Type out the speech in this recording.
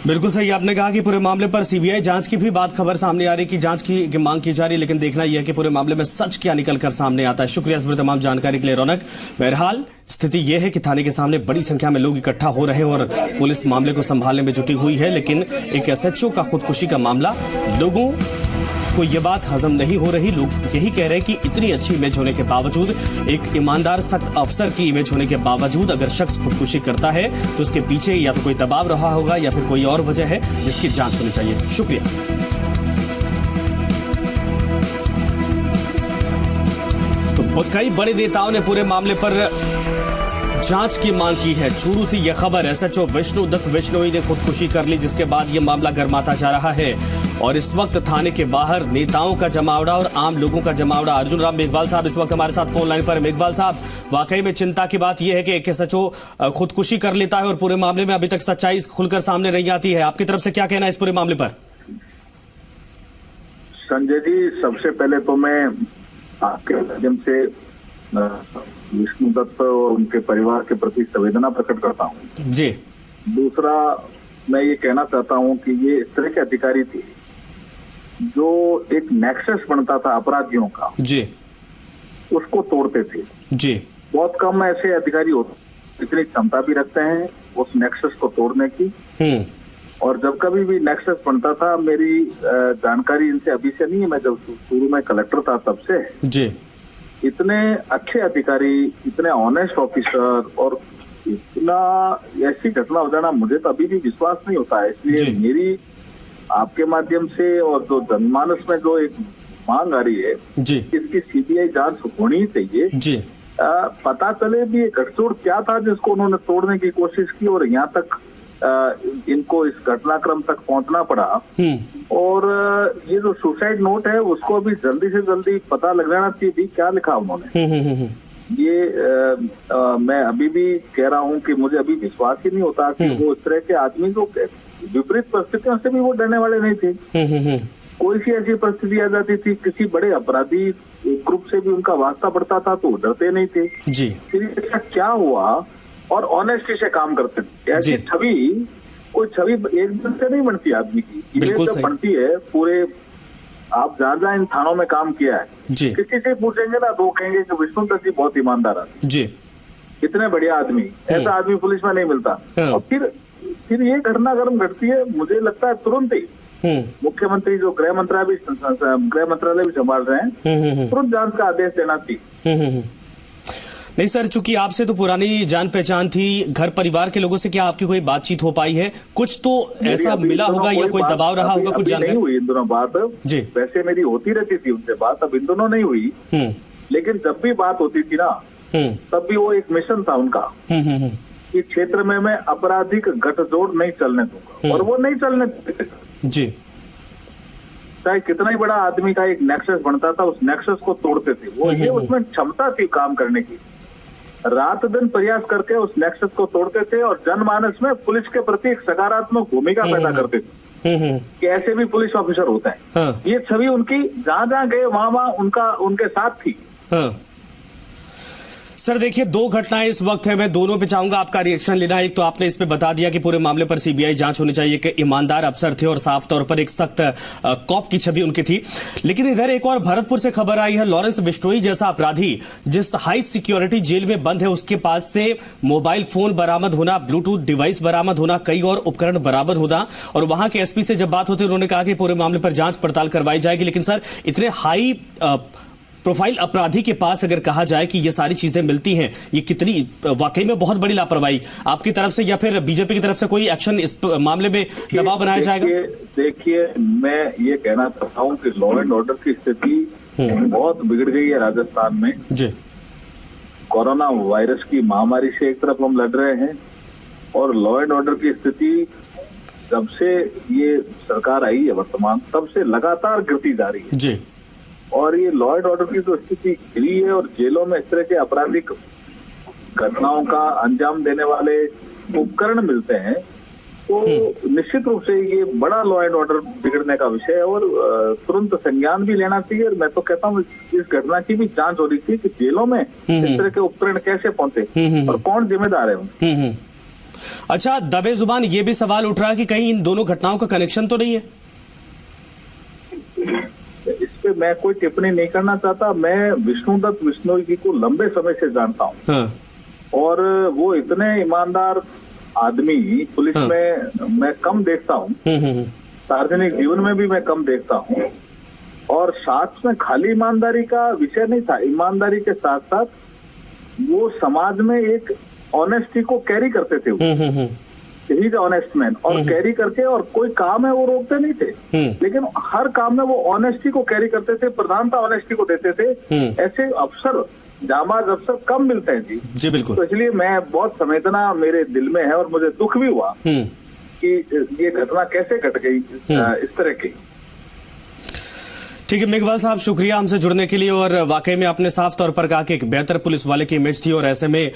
बिल्कुल सही आपने कहा कि पूरे मामले पर सीबीआई जांच की भी बात खबर सामने आ रही कि जांच की मांग की जा रही है, लेकिन देखना यह है कि पूरे मामले में सच क्या निकल कर सामने आता है। शुक्रिया इस पूरी तमाम जानकारी के लिए रौनक। बहरहाल स्थिति यह है कि थाने के सामने बड़ी संख्या में लोग इकट्ठा हो रहे हैं और पुलिस मामले को संभालने में जुटी हुई है, लेकिन एक एसएचओ का खुदकुशी का मामला, लोगों को यह बात हजम नहीं हो रही। लोग यही कह रहे हैं कि इतनी अच्छी इमेज होने के बावजूद, एक ईमानदार सख्त अफसर की इमेज होने के बावजूद अगर शख्स खुदकुशी करता है तो उसके पीछे या तो कोई दबाव रहा होगा या फिर कोई और वजह है जिसकी जांच होनी चाहिए। शुक्रिया। तो कई बड़े नेताओं ने पूरे मामले पर जांच की मांग की है। चूरू से यह खबर, एसएचओ विष्णुदत्त बिश्नोई ने खुदकुशी कर ली, जिसके बाद यह मामला गर्माता जा रहा है और इस वक्त थाने के बाहर नेताओं का जमावड़ा और आम लोगों का जमावड़ा। अर्जुन राम मेघवाल साहब इस वक्त हमारे साथ फोन लाइन पर। मेघवाल साहब, वाकई में चिंता की बात यह है कि एक एसएचओ खुदकुशी कर लेता है और पूरे मामले में अभी तक सच्चाई खुलकर सामने नहीं आती है। आपकी तरफ से क्या कहना है इस पूरे मामले पर? संजय जी, सबसे पहले तो मैं आपके माध्यम से विष्णुदत्त और उनके परिवार के प्रति संवेदना प्रकट करता हूँ जी। दूसरा, मैं ये कहना चाहता हूँ कि ये इस तरह के अधिकारी थे जो एक नेक्सस बनता था अपराधियों का जी, उसको तोड़ते थे जी। बहुत कम ऐसे अधिकारी होते इतनी क्षमता भी रखते हैं उस नेक्सस को तोड़ने की। और जब कभी भी नेक्सस बनता था, मेरी जानकारी इनसे अभी से नहीं है, मैं जब शुरू में कलेक्टर था तब से जी, इतने अच्छे अधिकारी, इतने ऑनेस्ट ऑफिसर और इतना ऐसी घटना हो जाना मुझे तो अभी भी विश्वास नहीं होता है। इसलिए मेरी आपके माध्यम से और जो जनमानस में जो एक मांग आ रही है जी, इसकी सीबीआई जांच होनी चाहिए जी। पता चले भी ये गठजोड़ क्या था जिसको उन्होंने तोड़ने की कोशिश की और यहाँ तक इनको इस घटनाक्रम तक पहुंचना पड़ा। और ये जो सुसाइड नोट है उसको अभी जल्दी से जल्दी पता लग जाना चाहिए भी क्या लिखा उन्होंने। ये मैं अभी भी कह रहा हूँ कि मुझे अभी विश्वास ही नहीं होता कि वो इस तरह के आदमी को विपरीत परिस्थितियों से भी वो डरने वाले नहीं थे। कोई सी ऐसी परिस्थिति आ जाती थी, किसी बड़े अपराधी ग्रुप से भी उनका वास्ता पड़ता था तो डरते नहीं थे जी। फिर ऐसा क्या हुआ और ऑनेस्टी से काम करते थे। ऐसी छवि, कोई छवि एक दिन से नहीं बनती आदमी की, इमेज जब बनती है पूरे। आप जहाँ इन थानों में काम किया है जी, किसी से पूछेंगे ना तो कहेंगे कि विष्णुदत्त जी बहुत ईमानदार आदमी जी, इतने बढ़िया आदमी, ऐसा आदमी पुलिस में नहीं मिलता। और फिर ये घटना अगर घटती है, मुझे लगता है तुरंत ही मुख्यमंत्री जो गृह मंत्रालय भी संभाल रहे हैं, तुरंत जांच का आदेश देना चाहिए। नहीं सर, चूंकि आपसे तो पुरानी जान पहचान थी, घर परिवार के लोगों से क्या आपकी कोई बातचीत हो पाई है? कुछ तो ऐसा मिला होगा या कोई दबाव रहा होगा, कुछ जानकारी नहीं हुई इन दोनों बात जी। वैसे मेरी होती रहती थी उनसे बात, अब इन दोनों नहीं हुई। लेकिन जब भी बात होती थी ना, तब भी वो एक मिशन था उनका कि क्षेत्र में मैं आपराधिक गठजोड़ नहीं चलने दूंगा, और वो नहीं चलने जी। चाहे कितना ही बड़ा आदमी का एक नेक्सस बनता था, उस नेक्सस को तोड़ते थे वो। ये उसमें क्षमता थी काम करने की, रात दिन प्रयास करके उस नेक्सस को तोड़ते थे और जनमानस में पुलिस के प्रति एक सकारात्मक भूमिका पैदा करते थे कि ऐसे भी पुलिस ऑफिसर होते हैं। ये छवि उनकी जहां जहां गए वहां उनके साथ थी। सर देखिए, दो घटनाएं इस वक्त है, मैं दोनों पे चाहूंगा आपका रिएक्शन लेना। एक तो आपने इस पे बता दिया कि पूरे मामले पर सीबीआई जांच होनी चाहिए, कि ईमानदार अफसर थे और साफ तौर पर एक सख्त खौफ की छवि उनकी थी। लेकिन इधर एक और भरतपुर से खबर आई है, लॉरेंस बिश्नोई जैसा अपराधी जिस हाई सिक्योरिटी जेल में बंद है, उसके पास से मोबाइल फोन बरामद होना, ब्लूटूथ डिवाइस बरामद होना, कई और उपकरण बरामद होना। और वहां के एसपी से जब बात होती है, उन्होंने कहा कि पूरे मामले पर जांच पड़ताल करवाई जाएगी। लेकिन सर, इतने हाई प्रोफाइल अपराधी के पास अगर कहा जाए कि ये सारी चीजें मिलती हैं, ये कितनी वाकई में बहुत बड़ी लापरवाही आपकी तरफ से या फिर बीजेपी की तरफ से कोई एक्शन इस मामले में दबाव बनाया जाएगा? देखिए, मैं ये कहना चाहता हूँ कि लॉ एंड ऑर्डर की स्थिति बहुत बिगड़ गई है राजस्थान में जी। कोरोना वायरस की महामारी से एक तरफ हम लड़ रहे हैं और लॉ एंड ऑर्डर की स्थिति जब से ये सरकार आई है वर्तमान, तब से लगातार गिरती जा रही है जी। और ये लॉ एंड ऑर्डर की जो स्थिति गिरी है और जेलों में इस तरह के आपराधिक घटनाओं का अंजाम देने वाले उपकरण मिलते हैं, तो निश्चित रूप से ये बड़ा लॉ एंड ऑर्डर बिगड़ने का विषय है और तुरंत संज्ञान भी लेना चाहिए। और मैं तो कहता हूँ इस घटना की भी जांच हो रही थी कि जेलों में इस तरह के उपकरण कैसे पहुंचे और कौन जिम्मेदार है। अच्छा, दबे जुबान ये भी सवाल उठ रहा है कि कहीं इन दोनों घटनाओं का कनेक्शन तो नहीं है? इस पे मैं कोई टिप्पणी नहीं करना चाहता। मैं विष्णुदत्त बिश्नोई जी को लंबे समय से जानता हूँ। हाँ। और वो इतने ईमानदार आदमी पुलिस में मैं कम देखता हूँ, सार्वजनिक जीवन में भी मैं कम देखता हूँ। और साथ में खाली ईमानदारी का विषय नहीं था, ईमानदारी के साथ साथ वो समाज में एक ऑनेस्टी को कैरी करते थे। ही इज ऑनेस्ट मैन, और कैरी करके, और कोई काम है वो रोकते नहीं थे, लेकिन हर काम में वो ऑनेस्टी को कैरी करते थे, प्रधानता ऑनेस्टी को देते थे। ऐसे अफसर, जाबाज अफसर कम मिलते हैं जी। बिल्कुल। तो इसलिए मैं बहुत संवेदना मेरे दिल में है, और मुझे दुख भी हुआ कि ये घटना कैसे घट गई इस तरह की। ठीक है मेघवाल साहब, शुक्रिया हमसे जुड़ने के लिए। और वाकई में आपने साफ तौर पर कहा कि एक बेहतर पुलिस वाले की इमेज थी, और ऐसे में